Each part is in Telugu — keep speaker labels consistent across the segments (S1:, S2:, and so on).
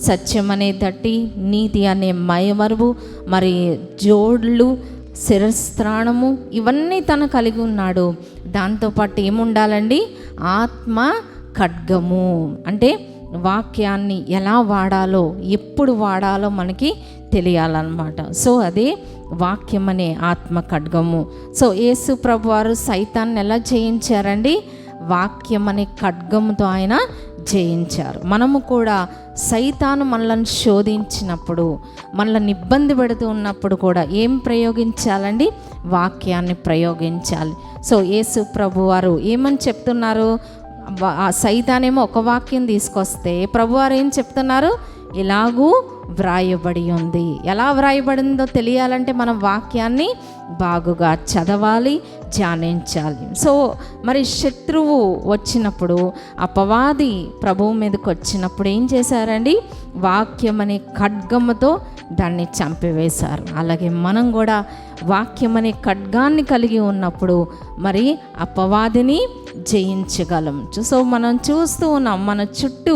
S1: సత్యం అనే తట్టి, నీతి అనే మయమరువు, మరి జోడ్లు, శిరస్త్రాణము, ఇవన్నీ తను కలిగి ఉన్నాడు. దాంతోపాటు ఏముండాలండి? ఆత్మ ఖడ్గము. అంటే వాక్యాన్ని ఎలా వాడాలో, ఎప్పుడు వాడాలో మనకి తెలియాలన్నమాట. సో అదే వాక్యం అనే ఆత్మ ఖడ్గము. సో యేసు ప్రభు వారు సైతాన్ని ఎలా జయించారండి? వాక్యం అనే ఖడ్గముతో ఆయన జయించారు. మనము కూడా సైతాను మనల్ని శోధించినప్పుడు, మనల్ని ఇబ్బంది పెడుతూ ఉన్నప్పుడు కూడా ఏం ప్రయోగించాలండి? వాక్యాన్ని ప్రయోగించాలి. సో యేసు ప్రభు వారు ఏమని చెప్తున్నారు? సైతానేమో ఒక వాక్యం తీసుకొస్తే ప్రభువారు ఏం చెప్తున్నారు? ఇలాగూ వ్రాయబడి ఉంది. ఎలా వ్రాయబడిందో తెలియాలంటే మనం వాక్యాన్ని బాగుగా చదవాలి, ధ్యానించాలి. సో మరి శత్రువు వచ్చినప్పుడు, అపవాది ప్రభువు మీదకి వచ్చినప్పుడు ఏం చేశారండి? వాక్యం అనే ఖడ్గముతో దాన్ని చంపివేశారు. అలాగే మనం కూడా వాక్యం అనే ఖడ్గాన్ని కలిగి ఉన్నప్పుడు మరి అపవాదిని జయించగలం. సో మనం చూస్తూ ఉన్నాం, మన చుట్టూ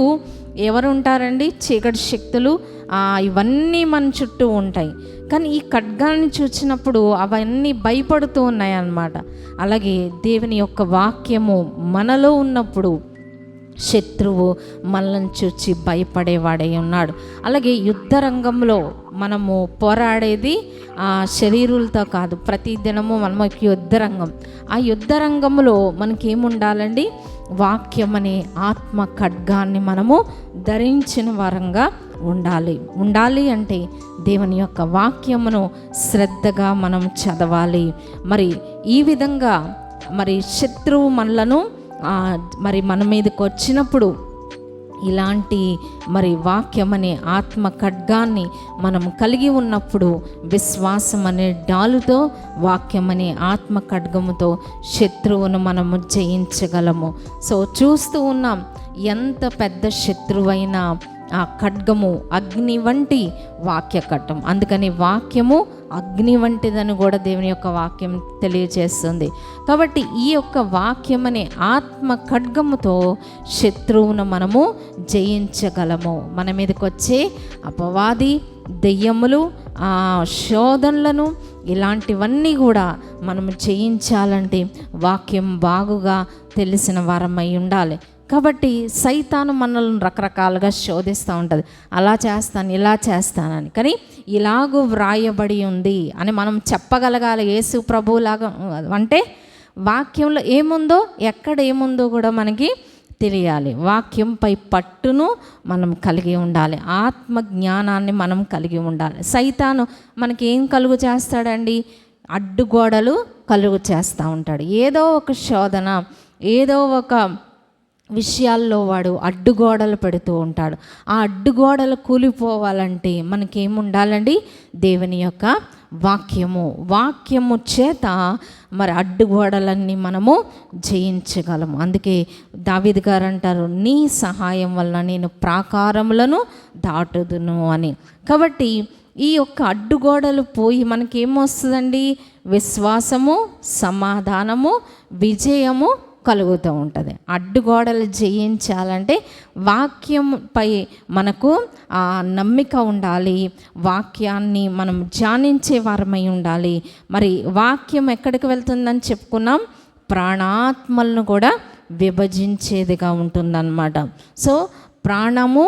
S1: ఎవరు ఉంటారండి? చీకటి శక్తులు ఇవన్నీ మన చుట్టూ ఉంటాయి. కానీ ఈ ఖడ్గాన్ని చూసినప్పుడు అవన్నీ భయపడుతూ ఉన్నాయి అన్నమాట. అలాగే దేవుని యొక్క వాక్యము మనలో ఉన్నప్పుడు శత్రువు మనల్ని చూచి భయపడేవాడై ఉన్నాడు. అలాగే యుద్ధ రంగంలో మనము పోరాడేది శరీరులతో కాదు, ప్రతి దినము మనకి యుద్ధ రంగం. ఆ యుద్ధ రంగంలో మనకేముండాలండి? వాక్యం అనే ఆత్మ ఖడ్గాన్ని మనము ధరించిన వారంగా ఉండాలి అంటే దేవుని యొక్క వాక్యమును శ్రద్ధగా మనం చదవాలి. మరి ఈ విధంగా మరి శత్రువు మనలను మరి మన మీదకి వచ్చినప్పుడు ఇలాంటి మరి వాక్యం అనే ఆత్మ ఖడ్గాన్ని మనం కలిగి ఉన్నప్పుడు విశ్వాసం అనే డాలుతో, వాక్యం అనే ఆత్మ ఖడ్గముతో శత్రువును మనము జయించగలము. సో చూస్తూ ఉన్నాం, ఎంత పెద్ద శత్రువైనా ఆ ఖడ్గము అగ్ని వంటి వాక్య ఖడ్గం. అందుకని వాక్యము అగ్ని వంటిదని కూడా దేవుని యొక్క వాక్యం తెలియజేస్తుంది. కాబట్టి ఈ యొక్క వాక్యం అనే ఆత్మ ఖడ్గముతో శత్రువును మనము జయించగలము. మన మీదకి వచ్చే అపవాది, దెయ్యములు, శోధనలను, ఇలాంటివన్నీ కూడా మనము జయించాలంటే వాక్యం బాగుగా తెలిసిన వారమై ఉండాలి. కాబట్టి సైతాను మనల్ని రకరకాలుగా శోధిస్తూ ఉంటుంది. అలా చేస్తాను, ఇలా చేస్తానని. కానీ ఇలాగూ వ్రాయబడి ఉంది అని మనం చెప్పగలగాలి. యేసు ప్రభువులాగా అంటే వాక్యంలో ఏముందో, ఎక్కడ ఏముందో కూడా మనకి తెలియాలి. వాక్యంపై పట్టును మనం కలిగి ఉండాలి. ఆత్మ జ్ఞానాన్ని మనం కలిగి ఉండాలి. సైతాను మనకి ఏం కలుగు చేస్తాడండి? అడ్డుగోడలు కలుగు చేస్తూ ఉంటాడు. ఏదో ఒక శోధన, ఏదో ఒక విషయాల్లో వాడు అడ్డుగోడలు పెడుతూ ఉంటాడు. ఆ అడ్డుగోడలు కూలిపోవాలంటే మనకేముండాలండి? దేవుని యొక్క వాక్యము చేత మరి అడ్డుగోడలన్నీ మనము జయించగలము. అందుకే దావీదు గారు అంటారు, నీ సహాయం వలన నేను ప్రాకారములను దాటుదును అని. కాబట్టి ఈ యొక్క అడ్డుగోడలు పోయి మనకేమొస్తుందండి? విశ్వాసము, సమాధానము, విజయము కలుగుతూ ఉంటుంది. అడ్డుగోడలు జయించాలంటే వాక్యంపై మనకు నమ్మిక ఉండాలి. వాక్యాన్ని మనం ధ్యానించే వారమై ఉండాలి. మరి వాక్యం ఎక్కడికి వెళ్తుందని చెప్పుకున్నాం? ప్రాణాత్మలను కూడా విభజించేదిగా ఉంటుందన్నమాట. సో ప్రాణము,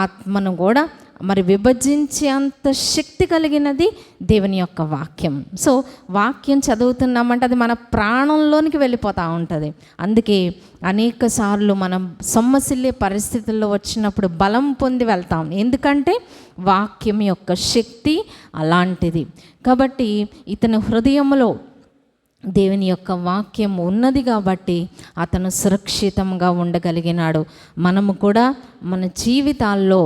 S1: ఆత్మను కూడా మరి విభజించే అంత శక్తి కలిగినది దేవుని యొక్క వాక్యం. సో వాక్యం చదువుతున్నామంటే అది మన ప్రాణంలోనికి వెళ్ళిపోతూ ఉంటుంది. అందుకే అనేక సార్లు మనం సొమ్మసిల్లే పరిస్థితుల్లో వచ్చినప్పుడు బలం పొంది వెళ్తాం. ఎందుకంటే వాక్యం యొక్క శక్తి అలాంటిది. కాబట్టి ఇతని హృదయంలో దేవుని యొక్క వాక్యం ఉన్నది కాబట్టి అతను సురక్షితంగా ఉండగలిగినాడు. మనము కూడా మన జీవితాల్లో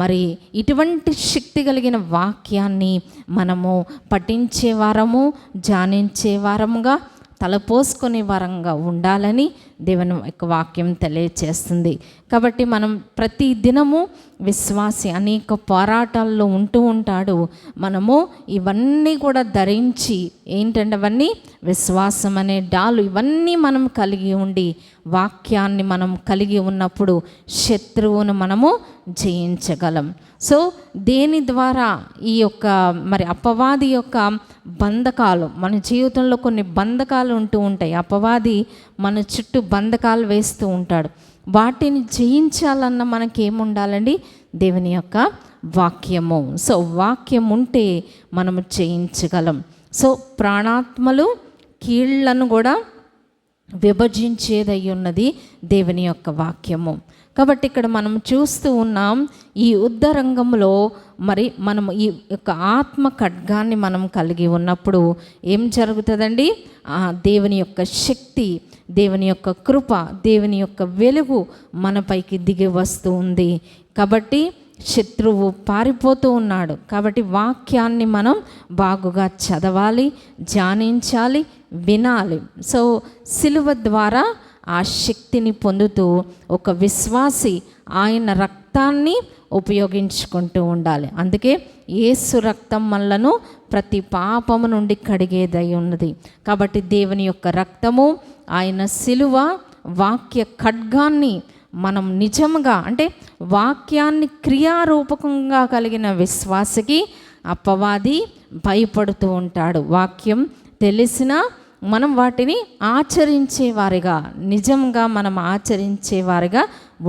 S1: మరి ఇటువంటి శక్తి కలిగిన వాక్యాన్ని మనము పఠించే వారము, ధ్యానించే వారముగా, తలపోసుకునే వారంగా ఉండాలని దేవుని యొక్క వాక్యం తెలియచేస్తుంది. కాబట్టి మనం ప్రతి దినము విశ్వాసి అనేక పోరాటాల్లో ఉంటూ ఉంటాడు. మనము ఇవన్నీ కూడా ధరించి ఏంటంటే అవన్నీ విశ్వాసం అనే డాలు ఇవన్నీ మనం కలిగి ఉండి వాక్యాన్ని మనం కలిగి ఉన్నప్పుడు శత్రువును మనము జయించగలం. సో దేని ద్వారా ఈ యొక్క మరి అపవాది యొక్క బంధకాలు, మన జీవితంలో కొన్ని బంధకాలు ఉంటూ ఉంటాయి. అపవాది మన చుట్టూ బంధకాలు వేస్తూ ఉంటాడు. వాటిని జయించాలన్న మనకేముండాలండి? దేవుని యొక్క వాక్యము. సో వాక్యం ఉంటే మనము జయించగలం. సో ప్రాణాత్మలు కీళ్లను కూడా విభజించేదై ఉన్నది దేవుని యొక్క వాక్యము. కాబట్టి ఇక్కడ మనం చూస్తూ ఉన్నాం, ఈ యుద్ధ రంగంలో మరి మనం ఈ యొక్క ఆత్మ ఖడ్గాన్ని మనం కలిగి ఉన్నప్పుడు ఏం జరుగుతుందండి? దేవుని యొక్క శక్తి, దేవుని యొక్క కృప, దేవుని యొక్క వెలుగు మనపైకి దిగి వస్తూ ఉంది. కాబట్టి శత్రువు పారిపోతూ ఉన్నాడు. కాబట్టి వాక్యాన్ని మనం బాగుగా చదవాలి, ధ్యానించాలి, వినాలి. సో సిలువ ద్వారా ఆ శక్తిని పొందుతూ ఒక విశ్వాసి ఆయన రక్తాన్ని ఉపయోగించుకుంటూ ఉండాలి. అందుకే యేసు రక్తం మనలను ప్రతి పాపము నుండి కడిగేదై ఉన్నది. కాబట్టి దేవుని యొక్క రక్తము, ఆయన సిలువ, వాక్య ఖడ్గాన్ని మనం నిజంగా అంటే వాక్యాన్ని క్రియారూపకంగా కలిగిన విశ్వాసకి అపవాది భయపడుతూ ఉంటాడు. వాక్యం తెలిసినా మనం వాటిని ఆచరించేవారిగా, నిజంగా మనం ఆచరించేవారిగా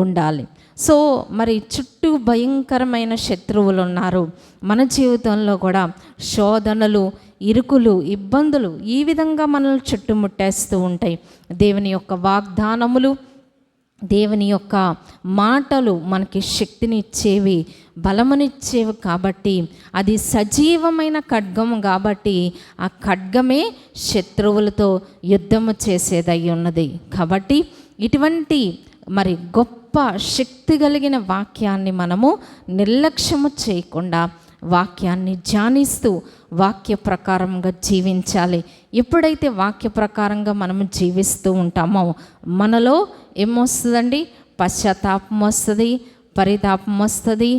S1: ఉండాలి. సో మరి చుట్టూ భయంకరమైన శత్రువులు ఉన్నారు. మన జీవితంలో కూడా శోధనలు, ఇరుకులు, ఇబ్బందులు ఈ విధంగా మనల్ని చుట్టుముట్టేస్తూ ఉంటాయి. దేవుని యొక్క వాగ్దానములు, దేవుని యొక్క మాటలు మనకి శక్తిని ఇచ్చేవి, బలమునిచ్చేవి. కాబట్టి అది సజీవమైన ఖడ్గము కాబట్టి ఆ ఖడ్గమే శత్రువులతో యుద్ధము చేసేదై ఉన్నది. కాబట్టి ఇటువంటి మరి గొప్ప శక్తి కలిగిన వాక్యాన్ని మనము నిర్లక్ష్యము చేయకుండా వాక్యాన్ని ధ్యానిస్తూ వాక్య ప్రకారంగా జీవించాలి. ఎప్పుడైతే వాక్య ప్రకారంగా మనము జీవిస్తూ ఉంటామో మనలో ఏమొస్తుందండి? పశ్చాత్తాపం వస్తుంది, పరితాపం వస్తుంది,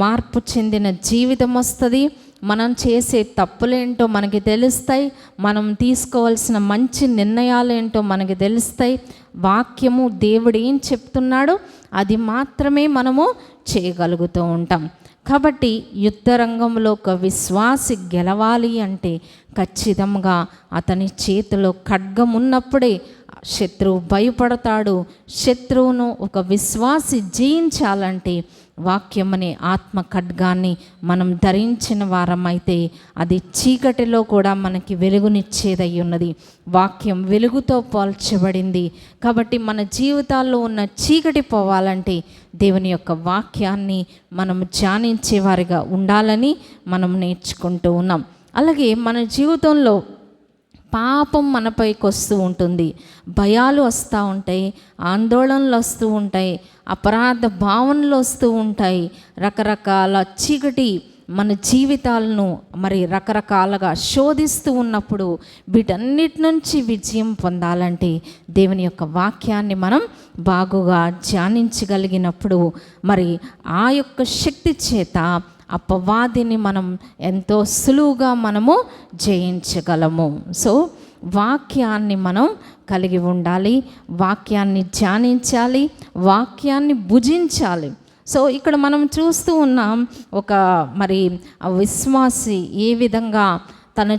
S1: మార్పు చెందిన జీవితం వస్తుంది. మనం చేసే తప్పులేంటో మనకి తెలుస్తాయి, మనం తీసుకోవాల్సిన మంచి నిర్ణయాలేంటో మనకి తెలుస్తాయి. వాక్యము దేవుడు ఏం చెప్తున్నాడో అది మాత్రమే మనము చేయగలుగుతూ ఉంటాం. కాబట్టి యుద్ధ రంగంలో ఒక విశ్వాసి గెలవాలి అంటే ఖచ్చితంగా అతని చేతిలో ఖడ్గం ఉన్నప్పుడే శత్రువు భయపడతాడు. శత్రువును ఒక విశ్వాసి జయించాలంటే వాక్యం అనే ఆత్మ ఖడ్గాన్ని మనం ధరించిన వారమైతే అది చీకటిలో కూడా మనకి వెలుగునిచ్చేదై ఉన్నది. వాక్యం వెలుగుతో పోల్చబడింది. కాబట్టి మన జీవితాల్లో ఉన్న చీకటి పోవాలంటే దేవుని యొక్క వాక్యాన్ని మనం ధ్యానించేవారిగా ఉండాలని మనం నేర్చుకుంటూ ఉన్నాం. అలాగే మన జీవితంలో పాపం మనపైకి వస్తూ ఉంటుంది, భయాలు వస్తూ ఉంటాయి, ఆందోళనలు వస్తూ ఉంటాయి, అపరాధ భావనలు వస్తూ ఉంటాయి. రకరకాల చీకటి మన జీవితాలను మరి రకరకాలుగా శోధిస్తూ ఉన్నప్పుడు వీటన్నిటి నుంచి విజయం పొందాలంటే దేవుని యొక్క వాక్యాన్ని మనం బాగుగా ధ్యానించగలిగినప్పుడు మరి ఆ యొక్క శక్తి చేత అపవాదిని మనం ఎంతో సులువుగా మనము జయించగలము. సో వాక్యాన్ని మనం కలిగి ఉండాలి, వాక్యాన్ని ధ్యానించాలి, వాక్యాన్ని భుజించాలి. సో ఇక్కడ మనం చూస్తూ ఉన్నాం ఒక మరి విశ్వాసి ఏ విధంగా తన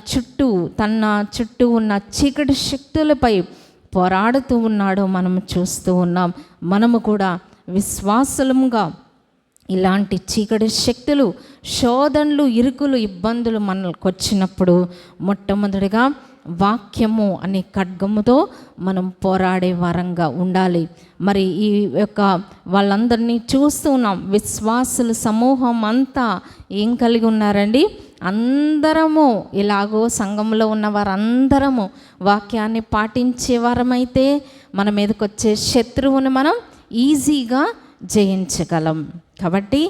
S1: చుట్టూ ఉన్న చీకటి శక్తులపై పోరాడుతూ ఉన్నాడో మనం చూస్తూ ఉన్నాం. మనము కూడా విశ్వాసులముగా ఇలాంటి చీకటి శక్తులు, శోధనలు, ఇరుకులు, ఇబ్బందులు మనకు వచ్చినప్పుడు మొట్టమొదటిగా వాక్యము అనే ఖడ్గముతో మనం పోరాడే వారంగా ఉండాలి. మరి ఈ యొక్క వాళ్ళందరినీ చూస్తూ ఉన్నాం. విశ్వాసుల సమూహం అంతా ఏం కలిగి ఉన్నారండి? అందరము ఇలాగో సంఘంలో ఉన్న వారందరము వాక్యాన్ని పాటించే వారమైతే మన మీదకి వచ్చే శత్రువుని మనం ఈజీగా జయించగలం. కాబట్టి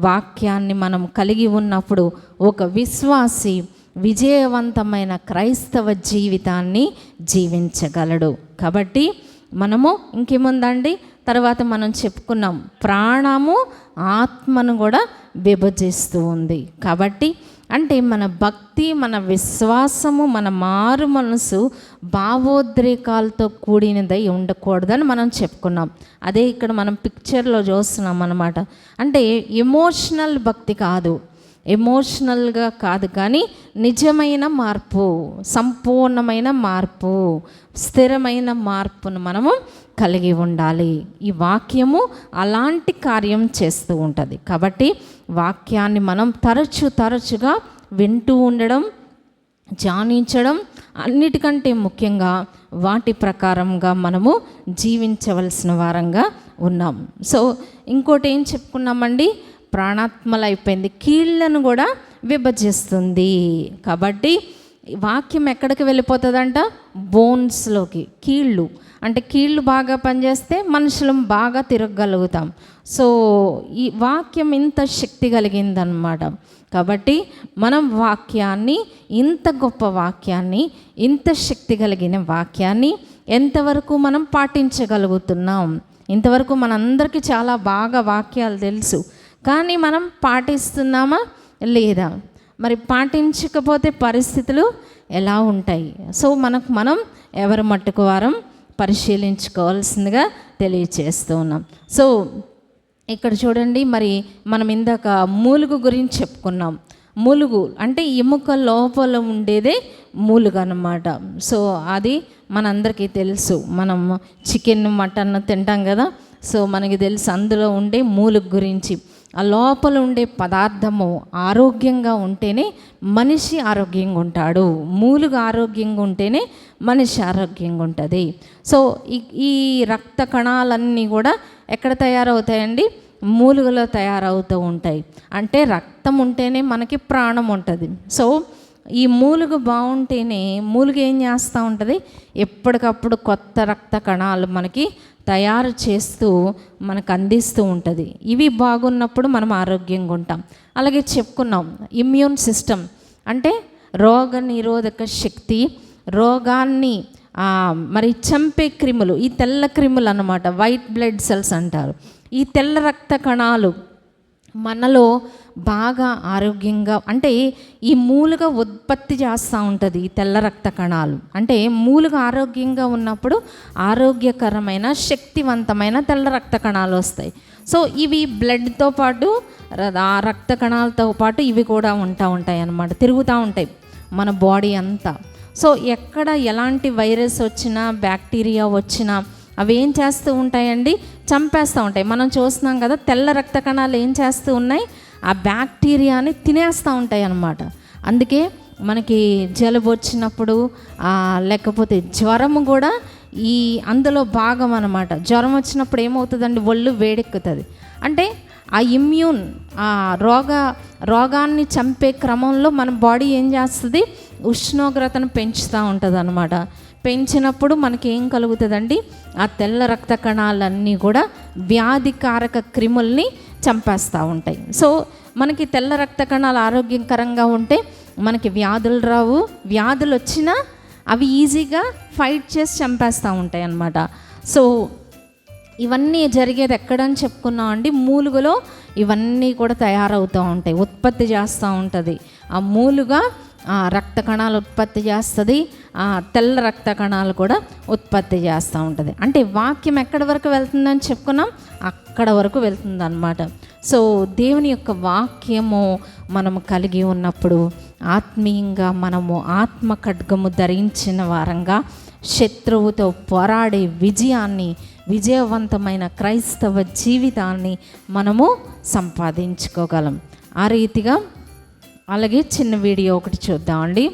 S1: వాక్యాన్ని మనం కలిగి ఉన్నప్పుడు ఒక విశ్వాసి విజయవంతమైన క్రైస్తవ జీవితాన్ని జీవించగలడు. కాబట్టి మనము ఇంకేముందండి, తర్వాత మనం చెప్పుకున్నాం ప్రాణము ఆత్మను కూడా విభజిస్తూ ఉంది. కాబట్టి అంటే మన భక్తి, మన విశ్వాసము, మన మారు మనసు భావోద్రేకాలతో కూడినదై ఉండకూడదని మనం చెప్పుకున్నాం. అదే ఇక్కడ మనం పిక్చర్లో చూస్తున్నాం అన్నమాట. అంటే ఎమోషనల్ భక్తి కాదు, ఎమోషనల్గా కాదు, కానీ నిజమైన మార్పు, సంపూర్ణమైన మార్పు, స్థిరమైన మార్పును మనము కలిగి ఉండాలి. ఈ వాక్యము అలాంటి కార్యం చేస్తూ ఉంటుంది. కాబట్టి వాక్యాన్ని మనం తరచుగా వింటూ ఉండడం, ధ్యానించడం, అన్నిటికంటే ముఖ్యంగా వాటి ప్రకారంగా మనము జీవించవలసిన వారంగా ఉన్నాం. సో ఇంకోటి ఏం చెప్పుకున్నామండి, ప్రాణాత్మలు అయిపోయింది, కీళ్ళను కూడా విభజిస్తుంది. కాబట్టి వాక్యం ఎక్కడికి వెళ్ళిపోతుందంట, బోన్స్లోకి. కీళ్ళు అంటే కీళ్ళు బాగా పనిచేస్తే మనుషులం బాగా తిరగగలుగుతాం. సో ఈ వాక్యం ఇంత శక్తి కలిగిందనమాట. కాబట్టి మనం వాక్యాన్ని, ఇంత గొప్ప వాక్యాన్ని, ఇంత శక్తి కలిగిన వాక్యాన్ని ఎంతవరకు మనం పాటించగలుగుతున్నాం? ఇంతవరకు మనందరికీ చాలా బాగా వాక్యాలు తెలుసు, కానీ మనం పాటిస్తున్నామా లేదా? మరి పాటించకపోతే పరిస్థితులు ఎలా ఉంటాయి? సో మనం ఎవరి మట్టుకు వారం పరిశీలించుకోవాల్సిందిగా తెలియచేస్తూ ఉన్నాం. సో ఇక్కడ చూడండి, మరి మనం ఇందాక మూలుగు గురించి చెప్పుకున్నాం. మూలుగు అంటే ఎముక లోపల ఉండేదే మూలుగు అన్నమాట. సో అది మనందరికీ తెలుసు. మనం చికెన్, మటన్ తింటాం కదా. సో మనకి తెలుసు అందులో ఉండే మూలుగు గురించి. ఆ లోపల ఉండే పదార్థము ఆరోగ్యంగా ఉంటేనే మనిషి ఆరోగ్యంగా ఉంటాడు. మూలుగు ఆరోగ్యంగా ఉంటేనే మనిషి ఆరోగ్యంగా ఉంటుంది. సో ఈ రక్త కణాలన్నీ కూడా ఎక్కడ తయారవుతాయండి? మూలుగులో తయారవుతూ ఉంటాయి. అంటే రక్తం ఉంటేనే మనకి ప్రాణం ఉంటుంది. సో ఈ మూలుగు బాగుంటేనే, మూలుగు ఏం చేస్తూ ఉంటుంది, ఎప్పటికప్పుడు కొత్త రక్త కణాలు మనకి తయారు చేస్తూ మనకు అందిస్తూ ఉంటుంది. ఇవి బాగున్నప్పుడు మనం ఆరోగ్యంగా ఉంటాం. అలాగే చెప్పుకున్నాం ఇమ్యూన్ సిస్టమ్ అంటే రోగ నిరోధక శక్తి, రోగాన్ని మరి చంపే క్రిములు, ఈ తెల్ల క్రిములు అన్నమాట, వైట్ బ్లడ్ సెల్స్ అంటారు. ఈ తెల్ల రక్త కణాలు మనలో బాగా ఆరోగ్యంగా, అంటే ఈ మూలుగ ఉత్పత్తి చేస్తూ ఉంటుంది ఈ తెల్ల రక్త కణాలు. అంటే మూలుగ ఆరోగ్యంగా ఉన్నప్పుడు ఆరోగ్యకరమైన, శక్తివంతమైన తెల్ల రక్త కణాలు వస్తాయి. సో ఇవి బ్లడ్తో పాటు, ఆ రక్త కణాలతో పాటు ఇవి కూడా ఉంటాయి అన్నమాట, తిరుగుతూ ఉంటాయి మన బాడీ అంతా. సో ఎక్కడ ఎలాంటి వైరస్ వచ్చినా, బ్యాక్టీరియా వచ్చినా అవి ఏం చేస్తూ ఉంటాయండి, చంపేస్తూ ఉంటాయి. మనం చూస్తున్నాం కదా, తెల్ల రక్త కణాలు ఏం చేస్తూ ఉన్నాయి, ఆ బ్యాక్టీరియాని తినేస్తూ ఉంటాయి అన్నమాట. అందుకే మనకి జలుబు వచ్చినప్పుడు లేకపోతే జ్వరము కూడా ఈ అందులో భాగం అన్నమాట. జ్వరం వచ్చినప్పుడు ఏమవుతుందండి, ఒళ్ళు వేడెక్కుతుంది. అంటే ఆ ఇమ్యూన్, ఆ రోగాన్ని చంపే క్రమంలో మన బాడీ ఏం చేస్తుంది, ఉష్ణోగ్రతను పెంచుతూ ఉంటుంది అన్నమాట. పెంచినప్పుడు మనకి ఏం కలుగుతుందండి, ఆ తెల్ల రక్త కణాలన్నీ కూడా వ్యాధికారక క్రిముల్ని చంపేస్తూ ఉంటాయి. సో మనకి తెల్ల రక్త కణాలు ఆరోగ్యకరంగా ఉంటే మనకి వ్యాధులు రావు. వ్యాధులు వచ్చినా అవి ఈజీగా ఫైట్ చేసి చంపేస్తూ ఉంటాయి అన్నమాట. సో ఇవన్నీ జరిగేది ఎక్కడని చెప్పుకున్నాం అండి, మూలుగులో ఇవన్నీ కూడా తయారవుతూ ఉంటాయి, ఉత్పత్తి చేస్తూ ఉంటుంది. ఆ మూలుగా రక్త కణాలు ఉత్పత్తి చేస్తుంది, తెల్ల రక్త కణాలు కూడా ఉత్పత్తి చేస్తూ ఉంటుంది. అంటే వాక్యం ఎక్కడి వరకు వెళ్తుందని చెప్పుకున్నాం, అక్కడ వరకు వెళ్తుంది అన్నమాట. సో దేవుని యొక్క వాక్యము మనము కలిగి ఉన్నప్పుడు ఆత్మీయంగా మనము ఆత్మ ఖడ్గము ధరించిన వారంగా శత్రువుతో పోరాడే విజయాన్ని, విజయవంతమైన క్రైస్తవ జీవితాన్ని మనము సంపాదించుకోగలం. ఆ రీతిగా అలాగే చిన్న వీడియో ఒకటి చూద్దామండి.